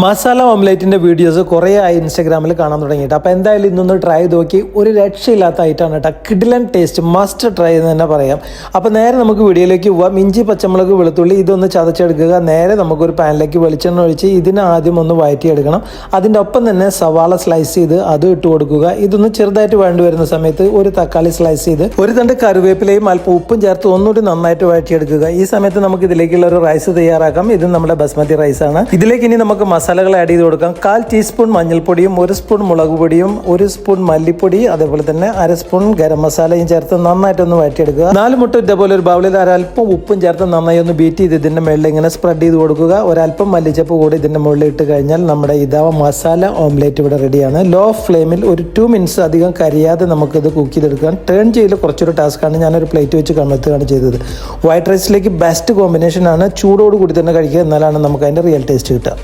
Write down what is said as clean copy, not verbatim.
Masala ഓംലേറ്റിൻ്റെ videos കുറേ ആയി ഇൻസ്റ്റാഗ്രാമിൽ കാണാൻ തുടങ്ങിയിട്ട്. അപ്പോൾ എന്തായാലും ഇന്നൊന്ന് ട്രൈ ചെയ്ത് നോക്കി. ഒരു രക്ഷയില്ലാത്ത ഐറ്റമാണ് കേട്ടോ. കിഡിലൻ ടേസ്റ്റ്, മസ്റ്റ് ട്രൈ എന്ന് തന്നെ പറയാം. അപ്പോൾ നേരെ നമുക്ക് വീഡിയോയിലേക്ക് പോവാം. ഇഞ്ചി, പച്ചമുളക്, വെളുത്തുള്ളി ഇതൊന്ന് ചതച്ചെടുക്കുക. നേരെ നമുക്കൊരു പാനിലേക്ക് വെളിച്ചെണ്ണ ഒഴിച്ച് ഇതിന് ആദ്യം ഒന്ന് വഴറ്റിയെടുക്കണം. അതിൻ്റെ ഒപ്പം തന്നെ സവാള സ്ലൈസ് ചെയ്ത് അത് ഇട്ട് കൊടുക്കുക. ഇതൊന്ന് ചെറുതായിട്ട് വേണ്ടി വരുന്ന സമയത്ത് ഒരു തക്കാളി സ്ലൈസ് ചെയ്ത് ഒരു തണ്ട് കറിവേപ്പിലയും അല്പം ഉപ്പും ചേർത്ത് ഒന്നുകൂടി നന്നായിട്ട് വഴറ്റിയെടുക്കുക. ഈ സമയത്ത് നമുക്ക് ഇതിലേക്കുള്ള ഒരു റൈസ് തയ്യാറാക്കാം. ഇത് നമ്മുടെ ബസ്മതി റൈസാണ്. ഇതിലേക്ക് ഇനി നമുക്ക് മസാലകൾ ആഡ് ചെയ്ത് കൊടുക്കാം. 1/4 ടീസ്പൂൺ മഞ്ഞൾപ്പൊടിയും 1 സ്പൂൺ മുളക് പൊടിയും 1 സ്പൂൺ മല്ലിപ്പൊടി അതേപോലെ തന്നെ 1/2 സ്പൂൺ ഗരം മസാലയും ചേർത്ത് നന്നായിട്ടൊന്ന് വഴറ്റിയെടുക്കുക. 4 മുട്ട ഇതേപോലെ ഒരു ബൗളിൽ ഒരല്പം ഉപ്പും ചേർത്ത് നന്നായി ഒന്ന് ബീറ്റ് ചെയ്ത് ഇതിന്റെ മുകളിൽ ഇങ്ങനെ സ്പ്രെഡ് ചെയ്ത് കൊടുക്കുക. ഒരല്പം മല്ലിച്ചപ്പ് കൂടി ഇതിന്റെ മുകളിൽ ഇട്ട് കഴിഞ്ഞാൽ നമ്മുടെ മസാല ഓംലേറ്റ് ഇവിടെ റെഡിയാണ്. ലോ ഫ്ലെയിമിൽ ഒരു 2 മിനിറ്റ്സ് അധികം കരിയാതെ നമുക്കിത് കുക്ക് ചെയ്തെടുക്കാം. ടേൺ ചെയ്യൽ കുറച്ചൊരു ടാസ്ക്കാണ്. ഞാനൊരു പ്ലേറ്റ് വെച്ച് കമഴ്ത്തുകയാണ് ചെയ്തത്. വൈറ്റ് റൈസിലേക്ക് ബെസ്റ്റ് കോമ്പിനേഷൻ ആണ്. ചൂടോട് കൂടി തന്നെ കഴിക്കുക, എന്നാലാണ് നമുക്ക് അതിന്റെ റിയൽ ടേസ്റ്റ് കിട്ടുക.